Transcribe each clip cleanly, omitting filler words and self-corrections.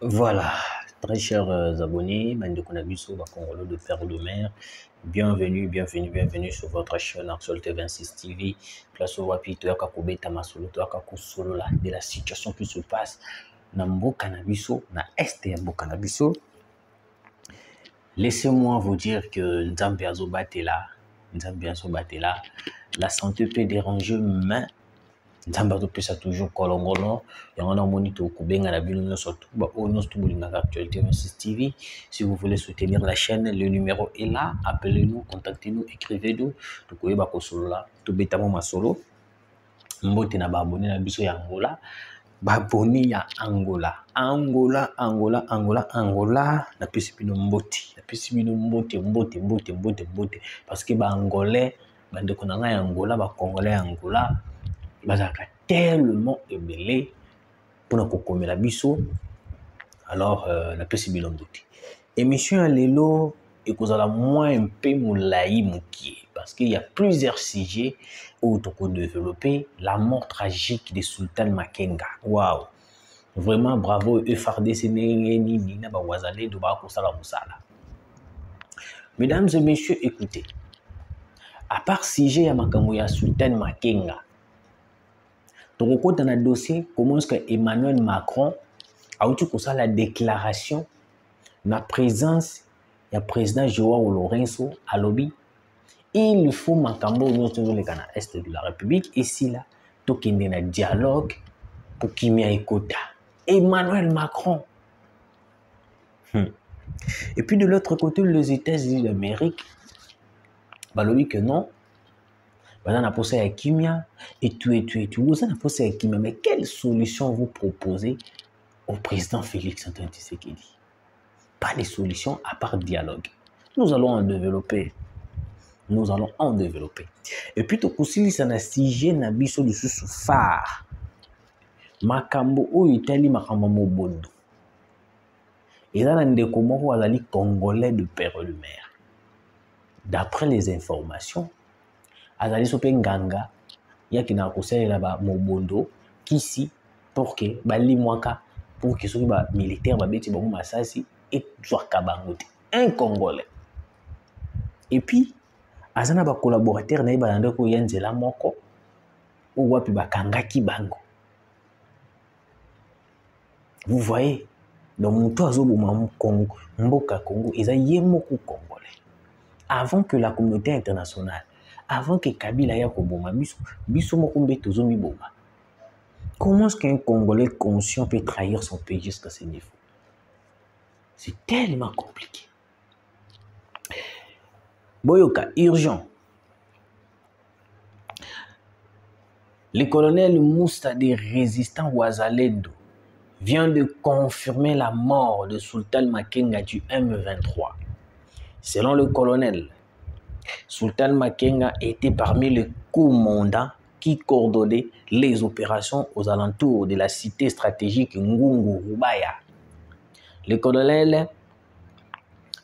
Voilà, très chers abonnés, Bande Konabiso, Bakongolo de Père de Mer, bienvenue sur votre chaîne Actualité 26 TV. Place au Wapi, Toyaka Kobeta Masolo, Toyaka Kosolo, de la situation qui se passe dans Mbo Canabiso, dans Est de Mbo Canabiso. Laissez-moi vous dire que Nzambe Azobatela, la santé peut déranger, mais Nzambe azopesa toujours kolongolo yango monito kubenga na bino nyonso tu ba o nyonso tu bolinga Actualité 26 TV. Si vous voulez soutenir la chaîne, le numéro est là, appelez-nous, contactez-nous, écrivez-nous tokoyeba kosolola tobetamo masolo mbote na ba abonné na biso ya Angola, ba abonné ya Angola na pesi bino mbote, parce que ba angolais bande konanga ya Angola, ba congolais ya Angola bazaka tellement ébélé pour na kokomela biso. Alors na pesi bino mbote émission ya lelo ekozala moins un peu moulayi mokie parce qu'il y a plusieurs sujets où on développer la mort tragique de Sultan Makenga. Waouh, vraiment bravo FARDC nini na ba wazale do ba kosala musala. Mesdames et messieurs, écoutez, à part sujet ya makambo ya Sultan Makenga, dans le dossier, comment est-ce que Emmanuel Macron a eu la déclaration la présence du président Joao Lourenço à lobby. Il faut makambo notre le Ghana Est de la République ici là tout qu'il y a un dialogue pour qu'il y ait écouta Emmanuel Macron. Et puis de l'autre côté, les États-Unis d'Amérique, bah lobby que non. On a posé à Kimia et tout. Vous avez posé à Kimia, mais quelle solution vous proposez au président Félix Antoine Tshisekedi? Pas de solution à part dialogue. Nous allons en développer. Et puis, tout aussi, ça n'a sujet n'a biso de sous phare. Makambo ou Italie makambo mobondo. Et là, on a comment azali congolais de père de mère. D'après les informations, azali sope nganga yaki na kosalela ba mobondo kisi pour que bali mwaka pour que soki ba militaire ba beti bango masasi et zwaka bango te, un congolais. Et puis azana ba collaborateur na ba ndeko yenzela moko ou wapi ba kangaki bango. Vous voyez, donc muto azoboma Congo mboka Congo eza yemoko congolais. Avant que la communauté internationale, avant que Kabila ya koboma biso moko mbeto zomi boma. Comment est-ce qu'un Congolais conscient peut trahir son pays jusqu'à ce niveau? C'est tellement compliqué. Boyoka, urgent. Le colonel Moussa des résistants Ouazalendo vient de confirmer la mort de Sultan Makenga du M23. Selon le colonel, Sultan Makenga était parmi les commandants qui coordonnaient les opérations aux alentours de la cité stratégique Ngungu-Rubaya. Le colonel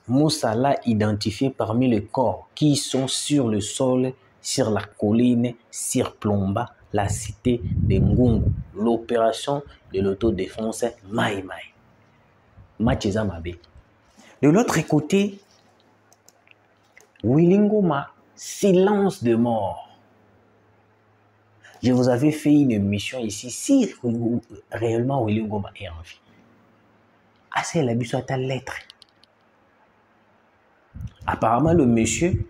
Moussa l'a identifié parmi les corps qui sont sur le sol, sur la colline, surplomba la cité de Ngungu. L'opération de l'autodéfense Mai Mai. Macheza Mabe. De l'autre côté, Willingoma, silence de mort. Je vous avais fait une émission ici, si réellement Willingoma est en vie. Assez la biso à ta lettre. Apparemment, le monsieur,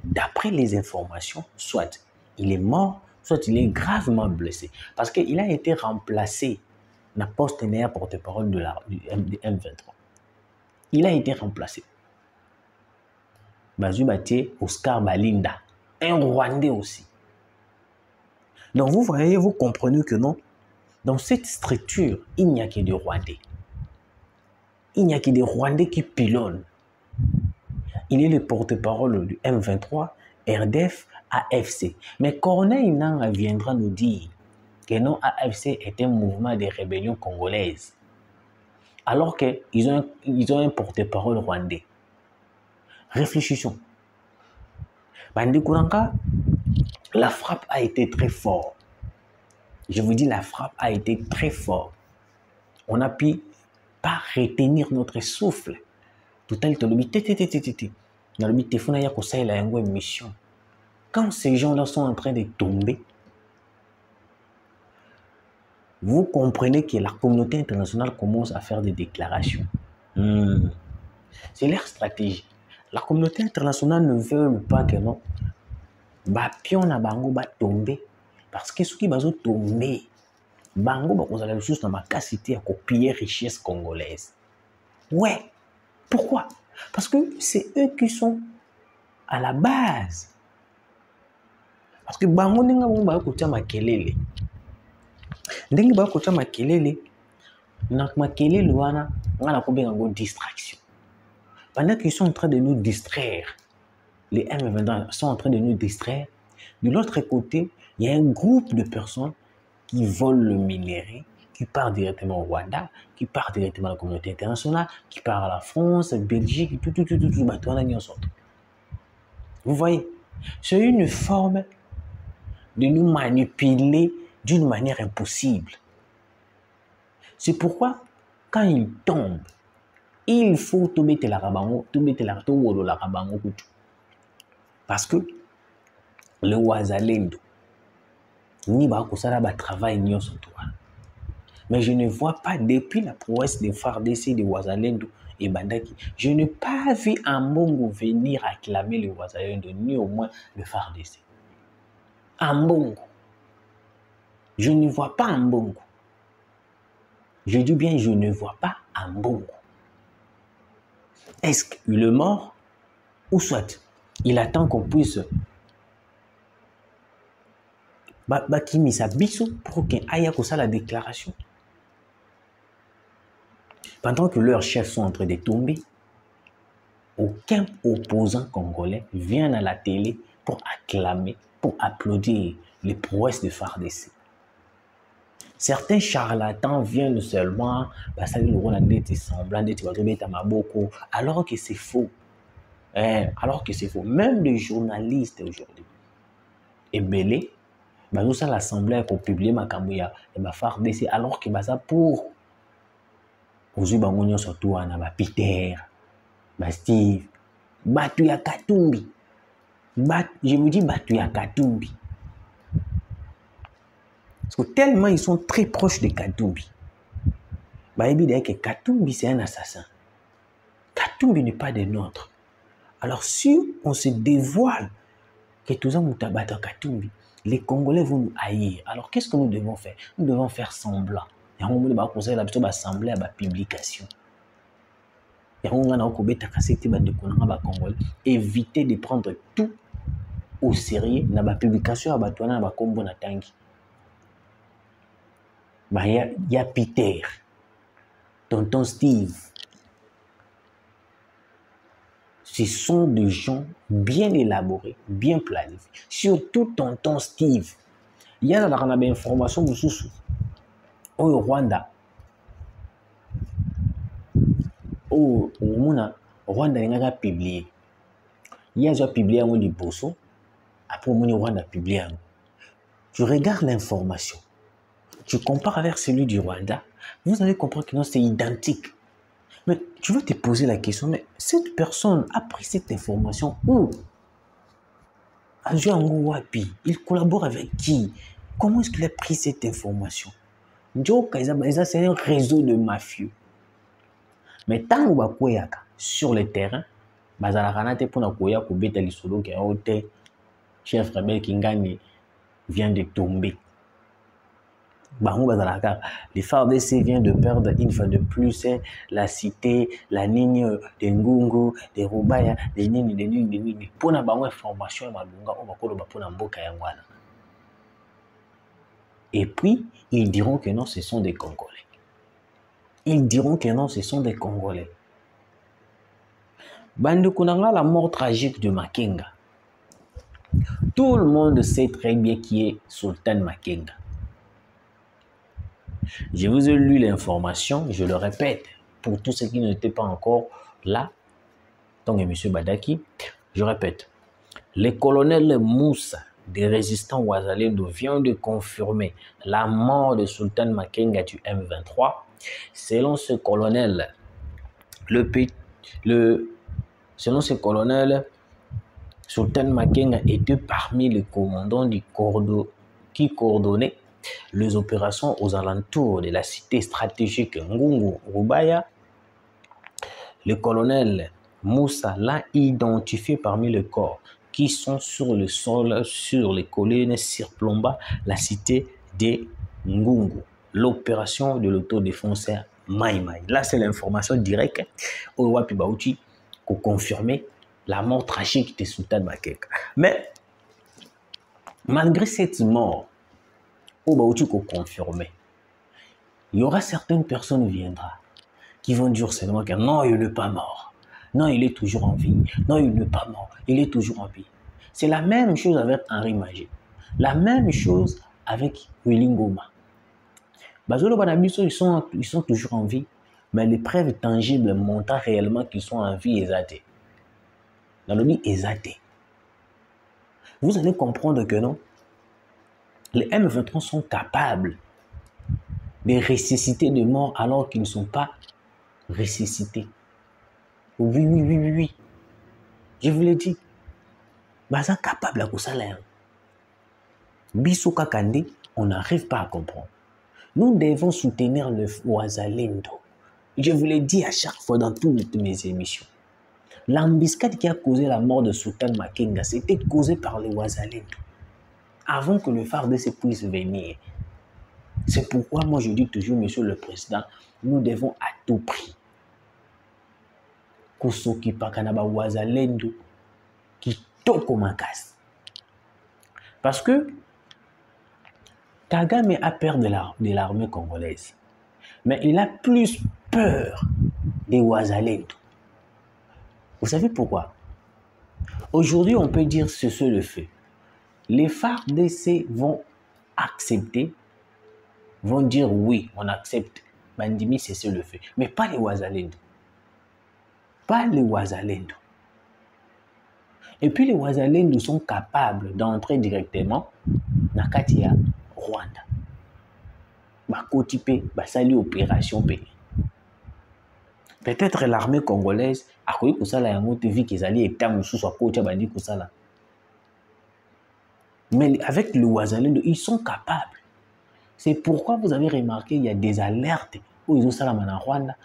d'après les informations, soit il est mort, soit il est gravement blessé. Parce qu'il a été remplacé dans le poste de porte-parole du M23. Il a été remplacé. Bazubate Oscar Balinda, un Rwandais aussi. Donc vous voyez, vous comprenez que non, dans cette structure, il n'y a que des Rwandais. Il n'y a que des Rwandais qui pilonnent. Il est le porte-parole du M23, RDF, AFC. Mais Corneille Nangaa viendra nous dire que non, AFC est un mouvement de rébellion congolaise. Alors qu'ils ont un porte-parole rwandais. Réfléchissons. Bandi Kouranga, la frappe a été très forte. Je vous dis, la frappe a été très forte. On a pu pas retenir notre souffle. Tout à l'heure, mission. Quand ces gens-là sont en train de tomber, vous comprenez que la communauté internationale commence à faire des déclarations. C'est leur stratégie. La communauté internationale ne veut pas que non. Pion na bango va tomber. Parce que ceux qui vont tomber, bango va causer la ressource dans ma capacité à copier richesse congolaise. Ouais. Pourquoi? Parce que c'est eux qui sont à la base. Parce que bango n'enga bango ba kotia makelele. Ndenge ba kotia makelele, na makelele wana ngana ko benga ngo distraction. Pendant qu'ils sont en train de nous distraire, les M23 sont en train de nous distraire. De l'autre côté, il y a un groupe de personnes qui volent le minerai, qui partent directement au Rwanda, qui partent directement à la communauté internationale, qui partent à la France, Belgique, tout. Vous voyez, c'est une forme de nous manipuler d'une manière impossible. C'est pourquoi, quand ils tombent, il faut tout mettre la rabango, parce que le Wazalendo, ni ba kosala ba travail nyonso toi. Mais je ne vois pas depuis la prouesse des FARDC de Wazalendo et Bandaki, je n'ai pas vu un Mbongo venir acclamer le Wazalendo, ni au moins le FARDC. Un Mbongo. Je ne vois pas un Mbongo. Je dis bien, je ne vois pas un Mbongo. Est-ce qu'il est mort? Ou soit, il attend qu'on puisse bakimisa biso pour qu'il aille à la déclaration. Pendant que leurs chefs sont en train de tomber, aucun opposant congolais vient à la télé pour acclamer, pour applaudir les prouesses de FARDC. Certains charlatans viennent seulement alors que c'est faux. Alors que c'est faux. Même les journalistes aujourd'hui. Et Belé, nous à l'Assemblée pour publier ma cambouya et ma FARDC alors que ça pour aujourd'hui surtout Peter, Steve, Batu ya Katumbi. Je vous dis Batu ya Katumbi. Parce que tellement ils sont très proches de Katumbi. Que Katumbi c'est un assassin. Katumbi n'est pas des nôtres. Alors si on se dévoile que tous en Moutabata Katumbi, les Congolais vont nous haïr. Alors qu'est-ce que nous devons faire? Nous devons faire semblant. Et on va conseiller la assemblée à la publication. Et on va éviter de prendre tout au sérieux dans la publication à la combo na tangi. Il y a Peter, tonton Steve. Ce sont des gens bien élaborés, bien planifiés. Surtout tonton Steve. Il y a dans la information au Rwanda. Au Rwanda, il y a publié. Il y a déjà publié un de Bosso. Après, le Rwanda a publié. Tu regardes l'information. Tu compares avec celui du Rwanda. Vous allez comprendre que non, c'est identique. Mais tu vas te poser la question, mais cette personne a pris cette information où? Il collabore avec qui? Comment est-ce qu'il a pris cette information? C'est un réseau de mafieux. Mais tant que sur le terrain, chef rebelle Kingani vient de tomber. Les FARDC viennent de perdre une fois de plus la cité, la ligne de Ngungu, de Rubaya, des Nini. Pour la information, et puis, ils diront que non, ce sont des Congolais. Ils diront que non, ce sont des Congolais. Bandekunanga, la mort tragique de Makenga. Tout le monde sait très bien qui est Sultan Makenga. Je vous ai lu l'information, je le répète, pour tous ceux qui n'étaient pas encore là, donc M. Badaki, je répète, le colonel Moussa des résistants Wazalendo vient de confirmer la mort de Sultan Makenga du M23 Selon ce colonel, selon ce colonel, Sultan Makenga était parmi les commandants qui coordonnaient les opérations aux alentours de la cité stratégique Ngungu-Rubaya. Le colonel Moussa l'a identifié parmi les corps qui sont sur le sol, sur les collines surplombant la cité de Ngungu. L'opération de l'autodéfense Maïmaï. Là, c'est l'information directe au Wapi Baouti pour confirmer la mort tragique de Sultan Makenga. Mais, malgré cette mort, au Baouti qu'on confirmer, il y aura certaines personnes qui viendront qui vont dire seulement que non, il n'est pas mort. Non, il est toujours en vie. Non, il n'est pas mort. Il est toujours en vie. C'est la même chose avec Henri Magé. La même chose avec Willy Ngoma. Bazolo Banabiso, ils sont toujours en vie. Mais les preuves tangibles montrent réellement qu'ils sont en vie exatée. Dans le dit exaté. Vous allez comprendre que non. Les M23 sont capables de ressusciter des morts alors qu'ils ne sont pas ressuscités. Oui. Je vous l'ai dit. Baza capable à ça là. Bisouka Kandé, on n'arrive pas à comprendre. Nous devons soutenir le Wazalendo. Je vous l'ai dit à chaque fois dans toutes mes émissions. L'embuscade qui a causé la mort de Sultan Makenga, c'était causé par le Wazalendo. Avant que le FARDC puisse venir. C'est pourquoi moi je dis toujours, monsieur le président, nous devons à tout prix qu'on s'occupe de Wazalendo qui toko makasi. Parce que Kagame a peur de l'armée congolaise. Mais il a plus peur des Wazalendo. Vous savez pourquoi? Aujourd'hui, on peut dire ceci le fait. Les FARDC vont accepter, vont dire oui, on accepte. Bandimi, c'est le fait. Mais pas les Wazalendo. Pas les Wazalendo. Et puis les Wazalendo sont capables d'entrer directement dans Katia, Rwanda. Bakotipe, basali opération pays. Peut-être l'armée congolaise a connu que ça la yangote vu qu'ils allaient état moussou soit coach bandi que ça là. Mais avec le Wazalendo, ils sont capables. C'est pourquoi vous avez remarqué il y a des alertes où ils ont ça en Rwanda.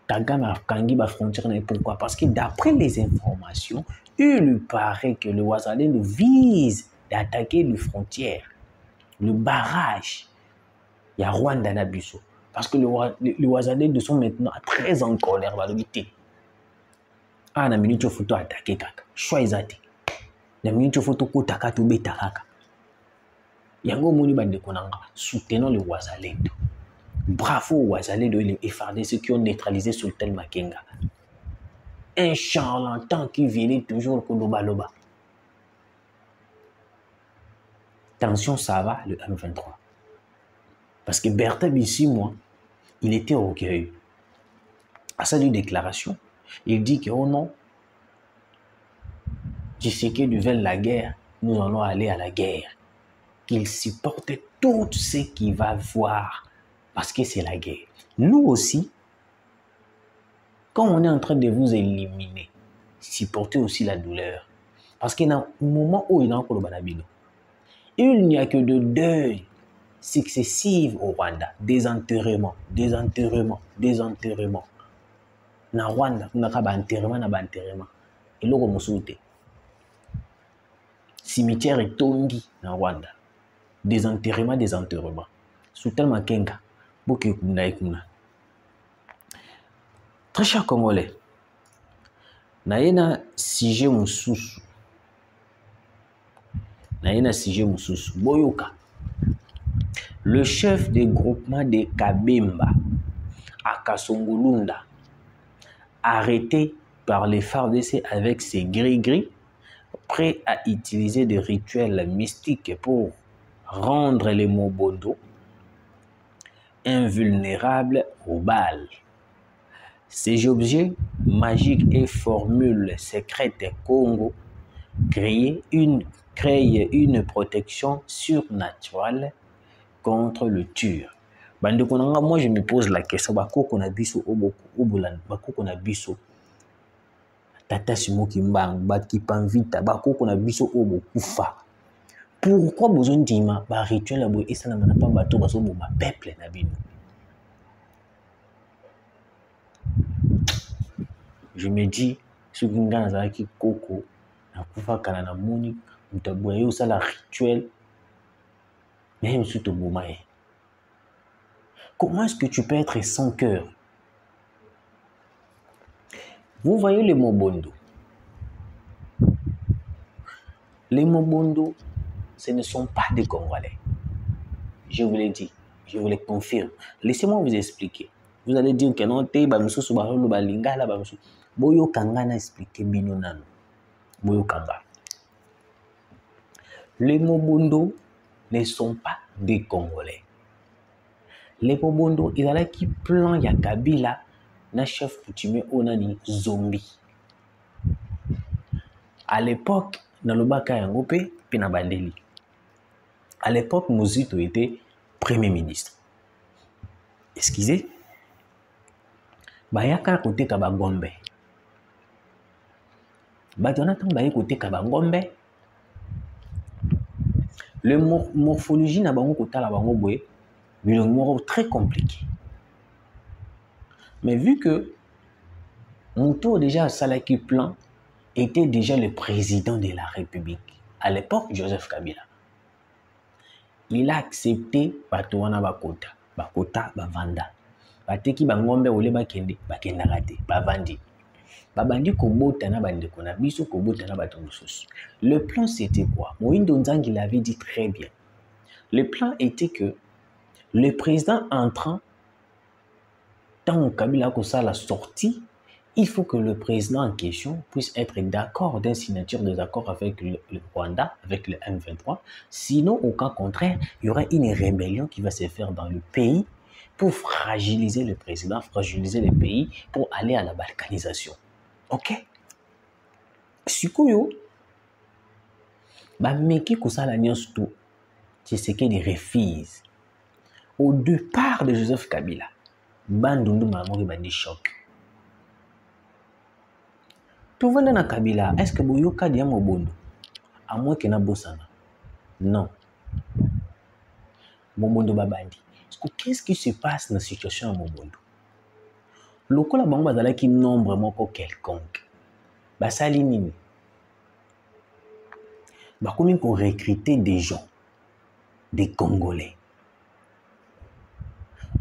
Kagame a kangi ba frontière. Pourquoi? Parce que d'après les informations, il paraît que le Wazalendo vise d'attaquer les frontières, le barrage. Il y a Rwanda Nabuso. Parce que les Wazalendo sont maintenant très en colère. Ah, na minute photo attaquer kaka. Choix exact. Na minute photo kotaka to beta kaka. Yango moni bande konanga. Soutenons les Wazalendo. Bravo aux Wazalendo et les FARDC qui ont neutralisé Sultan Makenga. Un charlatan qui venait toujours Koloba Loba. Attention, ça va, le M23. Parce que Bertha Bissi, moi, il était orgueilleux. À sa déclaration, il dit que, oh non, Tshisekedi veut la guerre, nous allons aller à la guerre. Qu'il supporte tout ce qu'il va voir, parce que c'est la guerre. Nous aussi, quand on est en train de vous éliminer, supportez aussi la douleur. Parce qu'il y a un moment où il y a encore le banabino. Il n'y a que de deuil successifs au Rwanda. Des enterrements. Na Rwanda, on a enterrement. Et là, on a cimetière et tongi na Rwanda. Des enterrements. Sultan Makenga. Très cher Congolais. Naïna sujet mususu. Boyoka. Le chef des groupements de Kabemba à Kasongolunda, arrêté par les FARDC avec ses gris-gris, prêt à utiliser des rituels mystiques pour rendre les Mobondo invulnérables aux balles. Ces objets magiques et formules secrètes Congo créent une protection surnaturelle contre le tueur. Bande konanga, moi je me pose la question, bakoko na biso obolan, bakoko na biso tata Simon Kimbangu, bakipamvita, bakoko na biso obokufa. Pourquoi besoin d'ima ba rituel abo et ça na pas bateau baso boma peuple na bino? Je me dis ce qui ngana zaki koko na kufa kana na moni mutaboya yo ça la rituel même sous to bomae. Comment est-ce que tu peux être sans cœur? Vous voyez les Mobondo. Les Mobondo, ce ne sont pas des Congolais. Je vous l'ai dit, je vous le confirme. Laissez-moi vous expliquer. Vous allez dire que non, te bamiso subaholo balingala bamiso. Boyo kanga na expliquer bino nano. Boyo kanga. Les Mobondo ne sont pas des Congolais. Les Mobondo, ils allaient qui plan ya Kabila na chef coutumier onani zombie. À l'époque, dans le Baka Yangope, Pina Bandeli. À l'époque, Mozito était Premier ministre. Excusez. Bayaka côté Kabagombe. Jonathan Baye côté Kabagombe. Le morphologie n'a pas côté la Bangobwe, mais le mot très compliqué. Mais vu que Mouto déjà Salaki Plan était déjà le président de la République, à l'époque Joseph Kabila, il a accepté Batoana Bakota, Bakota Bavanda, Bateki Bangombe Ole Bakende, Bakenda Rate, Bavandi. Babandi Kobota na bande kona biso Kobota na batongosos. Le plan c'était quoi? Moïndo Nzang il avait dit très bien. Le plan était que le président entrant, tant Kabila que ça la sortie, il faut que le président en question puisse être d'accord d'une signature des accords avec le Rwanda, avec le M23. Sinon, au cas contraire, il y aura une rébellion qui va se faire dans le pays pour fragiliser le président, fragiliser le pays pour aller à la balkanisation. Ok? Sikoyo, meki kusala nyonso c'est ce que des refuse. Au départ de Joseph Kabila, bandundu mamori bandi choc. Tout le monde Kabila, est-ce que Boyoka dit à Mobondo? À moins qu'il y ait un bossana. Non. Mobondo Babandi. Qu'est-ce qui se passe dans la situation à Mobondo? Le cas là, qui nombre moko quelconque. Basali nini. Bakomi pour recruter des gens, des Congolais.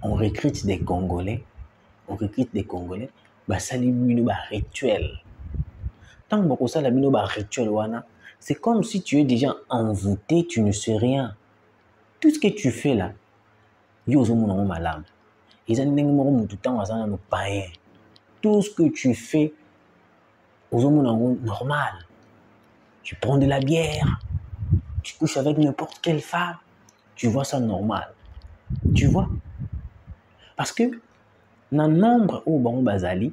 On recrute des Congolais. On recrute des Congolais. Basali mino ba rituel. Tant que ça la mino ba rituel wana, c'est comme si tu es déjà envoûté, tu ne sais rien. Tout ce que tu fais là, yozo mon malam. Ils ont tout temps nos païens. Tout ce que tu fais, normal. Tu prends de la bière, tu couches avec n'importe quelle femme, tu vois ça normal. Tu vois? Parce que dans le nombre au Bango Bazali,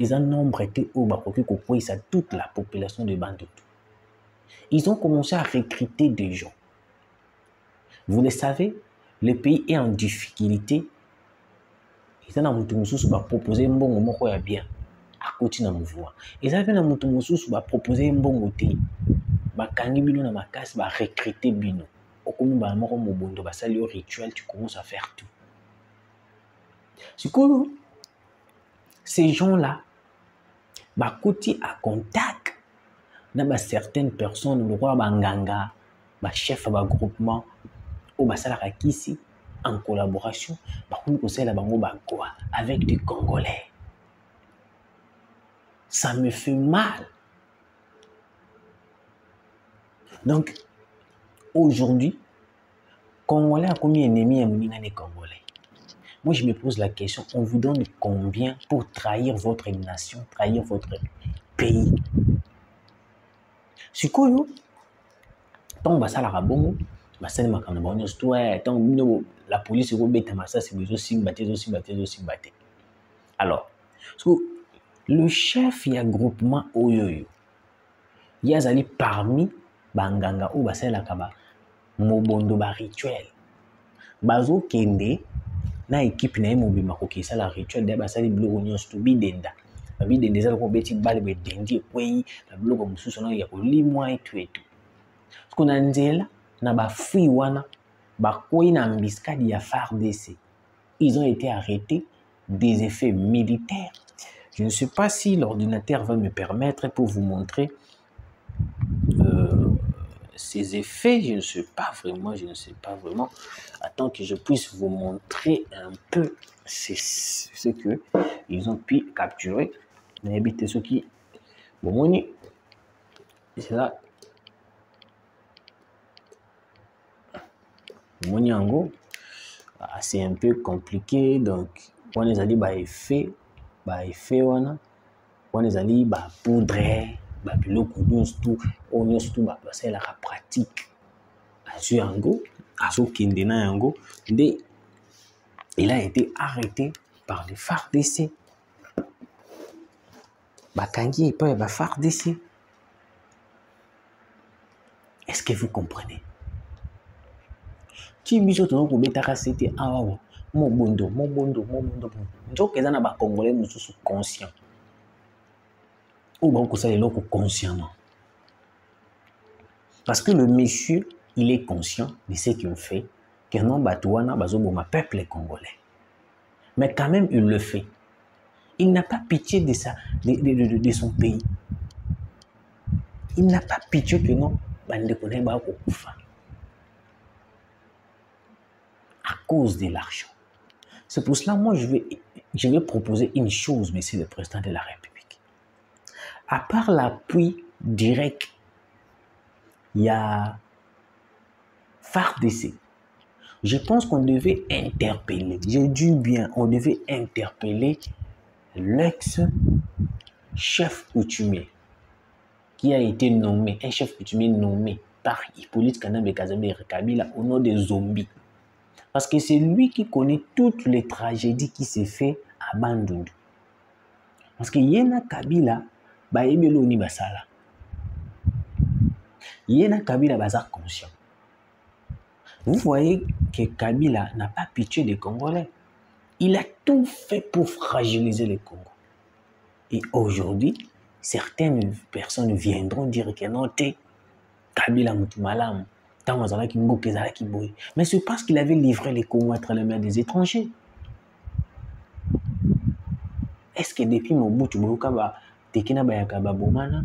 ils ont nombre été au Bakoki Kokoï, ça toute la population de Bandoutou. Ils ont commencé à recruter des gens. Vous le savez, le pays est en difficulté. Ils ont proposé un bon moment bien à côté d'un mouvement. Ils ont proposé un bon côté. Bakangi bino na makasi ba recruter bino. Okomi ba moko mobondo ba sali rituel, tu commences à faire tout. Sikoyo, ces gens-là, ba côté à contact na ba certaines personnes, le roi Banganga, ba chef ba groupement ou ba sala kisi en collaboration, ba komi ko sala bango ba quoi avec des Congolais. Ça me fait mal. Donc, aujourd'hui, Congolais a combien d'ennemis à les Congolais? Moi, je me pose la question, on vous donne combien pour trahir votre nation, trahir votre pays? Sikoyo, tant que ça la rabongo, la police alors, le chef y a groupement Oyoyo, il y a parmi Banganga ou Basela Kaba, Mobondo ba rituel. Bazo Kende, na équipe na mobima kokisa la rituel de basali biloko nyonso to bidenda bidenda ezala ko beti bale bedendi ekwei na biloko mosusu na ya kolimwa etu parce na nzela na bafui wana bakwei na embuscade ya FARDC. Ils ont été arrêtés des effets militaires. Je ne sais pas si l'ordinateur va me permettre pour vous montrer ces effets. Je ne sais pas vraiment. Attends que je puisse vous montrer un peu ce qu'ils ont pu capturer. Mais ce qui... Bon, c'est là. Moniango, c'est un peu compliqué. Donc, on les a dit, effet, on les a dit, poudre, biloko tout, on tout, c'est la pratique. Azuango, Azokindena Yango, il a été arrêté par les FARDC. Bakangi et pas FARDC. Est-ce que vous comprenez? Ti biso to ko betaka c'était awa mobondo. Nzoka eza na ba congolais mususu conscient. Ou bon ko ça eloko consciemment. Parce que le monsieur, il est conscient de ce qu'il fait, que non batouana bazoboma peuple congolais. Mais quand même il le fait. Il n'a pas pitié de son pays. Il n'a pas pitié que non bande connaît ba ko kufa. À cause de l'argent. C'est pour cela, moi, je vais proposer une chose, monsieur le président de la République. À part l'appui direct, il y a FARDC. Je pense qu'on devait interpeller, je dis bien, on devait interpeller l'ex-chef coutumier qui a été nommé, un chef coutumier nommé par Hippolyte Kagame Kabila au nom des zombies. Parce que c'est lui qui connaît toutes les tragédies qui se fait à Bandundu. Parce que Yena Kabila, Baebelo ni basala. Yena Kabila baza conscient. Vous voyez que Kabila n'a pas pitié des Congolais. Il a tout fait pour fragiliser le Congo. Et aujourd'hui, certaines personnes viendront dire que non, t'es Kabila Mutumalam. Mais c'est parce qu'il avait livré les Congo entre les mains des étrangers. Est-ce que depuis Mobutu, Boyokaba, Tekina Bayakaba Bomana,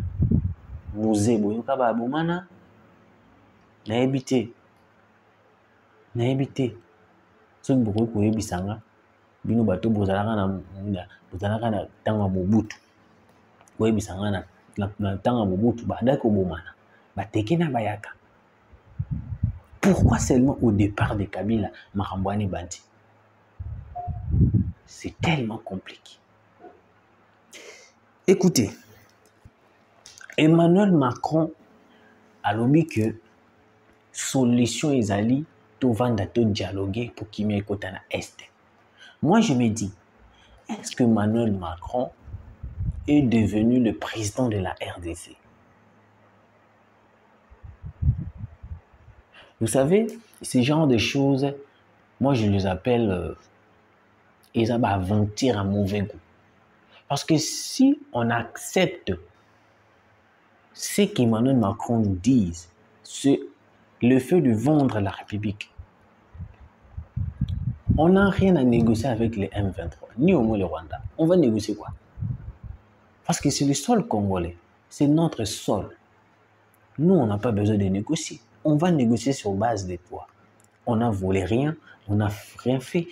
Mouze Boyokaba Bomana, n'a habité. Ce que vous pouvez bisanga, Bino Bato Bozalaka na Tanga Mobutu. Boye bisanga na Tanga Mobutu, Badako Bomana, Tekina Bayaka. Pourquoi seulement au départ de Kabila, Marambouane Bandi? C'est tellement compliqué. Écoutez, Emmanuel Macron a lobby que solution ezali to vanda to dialoguer pour qu'il m'y écoute na Est. Moi je me dis, est-ce que Emmanuel Macron est devenu le président de la RDC? Vous savez, ce genre de choses, moi je les appelle ils aventure à mauvais goût. Parce que si on accepte ce qu'Emmanuel Macron nous dit, c'est le fait de vendre la République, on n'a rien à négocier avec les M23, ni au moins le Rwanda. On va négocier quoi? Parce que c'est le sol congolais, c'est notre sol. Nous, on n'a pas besoin de négocier. On va négocier sur base de quoi? On n'a volé rien, on n'a rien fait.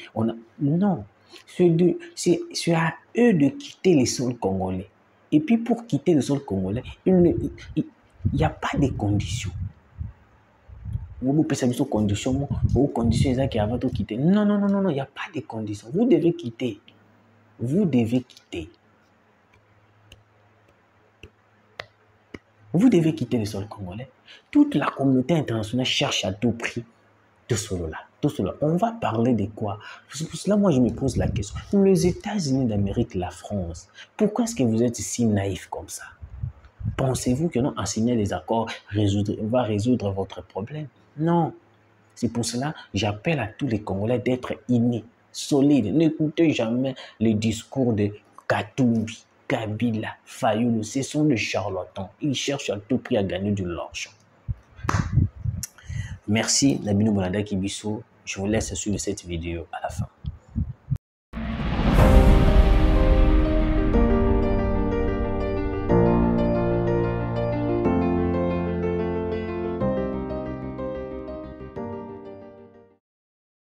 Non. C'est à eux de quitter les sols congolais. Et puis pour quitter le sol congolais, il n'y a pas de conditions. Vous pouvez savoir conditions, vos conditions qui avant de quitter. Non, il n'y a pas de conditions. Vous devez quitter. Vous devez quitter. Vous devez quitter le sol congolais. Toute la communauté internationale cherche à tout prix tout cela. On va parler de quoi? Pour cela, moi, je me pose la question. Les États-Unis d'Amérique, la France, pourquoi est-ce que vous êtes si naïfs comme ça? Pensez-vous que non, en signant des accords va résoudre votre problème? Non. C'est pour cela que j'appelle à tous les Congolais d'être unis solide. N'écoutez jamais les discours de Katumbi, Kabila, Fayoulou. Ce sont des charlatans. Ils cherchent à tout prix à gagner de l'argent. Merci, Nabino Bonada Kibiso. Je vous laisse suivre cette vidéo à la fin.